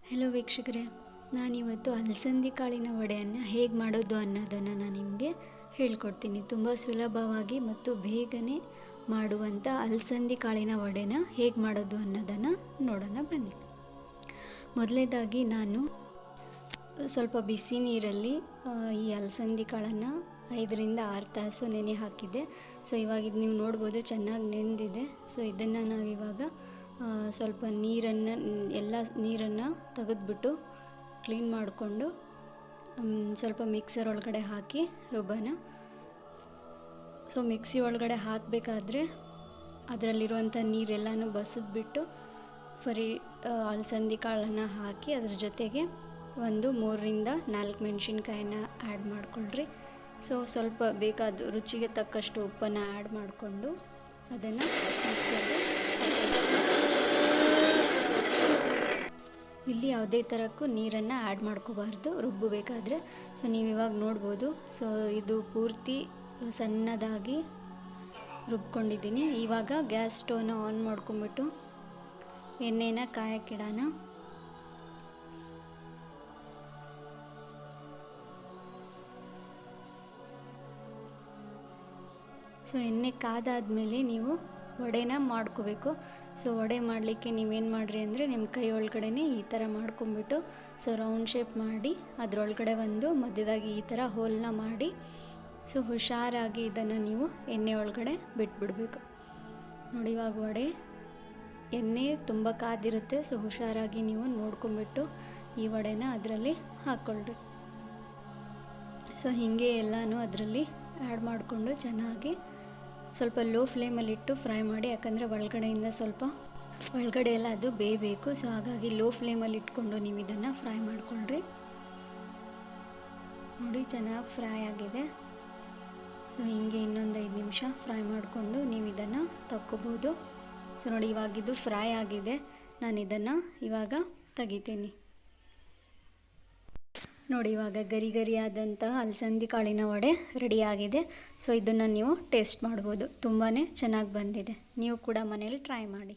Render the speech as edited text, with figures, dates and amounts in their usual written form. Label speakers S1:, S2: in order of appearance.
S1: Hello ವೀಕ್ಷಕರೇ, ನಾನಿವತ್ತು ಅಲಸಂದಿ ಕಾಳಿನ ವಡೆಯನ್ನು ಹೇಗೆ ಮಾಡೋದು ಅನ್ನೋದನ್ನು ನಾನು ನಿಮಗೆ ಹೇಳ್ಕೊಡ್ತೀನಿ. ತುಂಬ ಸುಲಭವಾಗಿ ಮತ್ತು ಬೇಗನೆ ಮಾಡುವಂಥ ಅಲಸಂದಿ ಕಾಳಿನ ವಡೆನ ಹೇಗೆ ಮಾಡೋದು ಅನ್ನೋದನ್ನು ನೋಡೋಣ ಬನ್ನಿ. ಮೊದಲನೇದಾಗಿ ನಾನು ಸ್ವಲ್ಪ ಬಿಸಿ ನೀರಲ್ಲಿ ಈ ಅಲಸಂದಿ ಕಾಳನ್ನು 5ರಿಂದ 6 ತಾಸು ನೆನೆ ಹಾಕಿದ್ದೆ. ಸೊ ಇವಾಗ ಇದು ನೀವು ನೋಡ್ಬೋದು, ಚೆನ್ನಾಗಿ ನೆನೆದಿದೆ. ಸೊ ಇದನ್ನು ನಾವಿವಾಗ ಸ್ವಲ್ಪ ಎಲ್ಲ ನೀರನ್ನು ತೆಗೆದ್ಬಿಟ್ಟು ಕ್ಲೀನ್ ಮಾಡಿಕೊಂಡು ಸ್ವಲ್ಪ ಮಿಕ್ಸರ್ ಒಳಗಡೆ ಹಾಕಿ ರುಬ್ಬನ. ಸೊ ಮಿಕ್ಸಿ ಒಳಗಡೆ ಹಾಕಬೇಕಾದ್ರೆ ಅದರಲ್ಲಿರುವಂಥ ನೀರೆಲ್ಲನೂ ಬಸಿದ್ಬಿಟ್ಟು ಬರೀ ಅಲಸಂದಿ ಕಾಳನ್ನು ಹಾಕಿ ಅದ್ರ ಜೊತೆಗೆ ಒಂದು 3ರಿಂದ 4 ಮೆಣಸಿನ್ಕಾಯಿನ ಆ್ಯಡ್ ಮಾಡಿಕೊಳ್ರಿ. ಸೊ ಸ್ವಲ್ಪ ಬೇಕಾದ ರುಚಿಗೆ ತಕ್ಕಷ್ಟು ಉಪ್ಪನ್ನು ಆ್ಯಡ್ ಮಾಡಿಕೊಂಡು ಅದನ್ನು ಇಲ್ಲಿ ಯಾವುದೇ ಥರಕ್ಕೂ ನೀರನ್ನು ಆ್ಯಡ್ ಮಾಡ್ಕೋಬಾರ್ದು ರುಬ್ಬಬೇಕಾದ್ರೆ. ಸೊ ನೀವು ಇವಾಗ ನೋಡ್ಬೋದು, ಸೊ ಇದು ಪೂರ್ತಿ ಸಣ್ಣದಾಗಿ ರುಬ್ಕೊಂಡಿದ್ದೀನಿ. ಇವಾಗ ಗ್ಯಾಸ್ ಸ್ಟವ್ನ ಆನ್ ಮಾಡ್ಕೊಂಬಿಟ್ಟು ಎಣ್ಣೆನ ಕಾಯಕ್ಕಿಡೋಣ. ಸೊ ಎಣ್ಣೆ ಕಾದಾದಮೇಲೆ ನೀವು ವಡೆನ ಮಾಡ್ಕೋಬೇಕು. ಸೊ ವಡೆ ಮಾಡಲಿಕ್ಕೆ ನೀವೇನು ಮಾಡಿರಿ ಅಂದರೆ ನಿಮ್ಮ ಕೈ ಒಳಗಡೆ ಈ ಥರ ಮಾಡ್ಕೊಂಬಿಟ್ಟು ಸೊ ರೌಂಡ್ ಶೇಪ್ ಮಾಡಿ ಅದರೊಳಗಡೆ ಒಂದು ಮಧ್ಯದಾಗಿ ಈ ಥರ ಹೋಲನ್ನ ಮಾಡಿ ಸೊ ಹುಷಾರಾಗಿ ಇದನ್ನು ನೀವು ಎಣ್ಣೆ ಒಳಗಡೆ ಬಿಟ್ಬಿಡಬೇಕು. ನೋಡಿ, ಇವಾಗ ವಡೆ ಎಣ್ಣೆ ತುಂಬ ಕಾದಿರುತ್ತೆ. ಸೊ ಹುಷಾರಾಗಿ ನೀವು ನೋಡ್ಕೊಂಬಿಟ್ಟು ಈ ವಡೆನ ಅದರಲ್ಲಿ ಹಾಕ್ಕೊಳ್ರಿ. ಸೊ ಹೀಗೆ ಎಲ್ಲನೂ ಅದರಲ್ಲಿ ಆ್ಯಡ್ ಮಾಡಿಕೊಂಡು ಚೆನ್ನಾಗಿ ಸ್ವಲ್ಪ ಲೋ ಫ್ಲೇಮಲ್ಲಿಟ್ಟು ಫ್ರೈ ಮಾಡಿ, ಯಾಕಂದರೆ ಒಳಗಡೆ ಎಲ್ಲ ಅದು ಬೇಯಬೇಕು. ಸೊ ಹಾಗಾಗಿ ಲೋ ಫ್ಲೇಮಲ್ಲಿ ಇಟ್ಕೊಂಡು ನೀವು ಇದನ್ನು ಫ್ರೈ ಮಾಡಿಕೊಳ್ಳ್ರಿ. ನೋಡಿ, ಚೆನ್ನಾಗಿ ಫ್ರೈ ಆಗಿದೆ. ಸೊ ಹೀಗೆ ಇನ್ನೊಂದು 5 ನಿಮಿಷ ಫ್ರೈ ಮಾಡಿಕೊಂಡು ನೀವು ಇದನ್ನು ತಕ್ಕೋಬೋದು. ಸೊ ನೋಡಿ, ಇವಾಗಿದು ಫ್ರೈ ಆಗಿದೆ. ನಾನು ಇದನ್ನು ಇವಾಗ ತೆಗಿತೀನಿ. ನೋಡಿ, ಇವಾಗ ಗರಿಯಾದಂಥ ಅಲಸಂದಿ ಕಾಳಿನ ವಡೆ ರೆಡಿಯಾಗಿದೆ. ಸೊ ಇದನ್ನು ನೀವು ಟೇಸ್ಟ್ ಮಾಡ್ಬೋದು. ತುಂಬಾ ಚೆನ್ನಾಗಿ ಬಂದಿದೆ. ನೀವು ಕೂಡ ಮನೇಲಿ ಟ್ರೈ ಮಾಡಿ.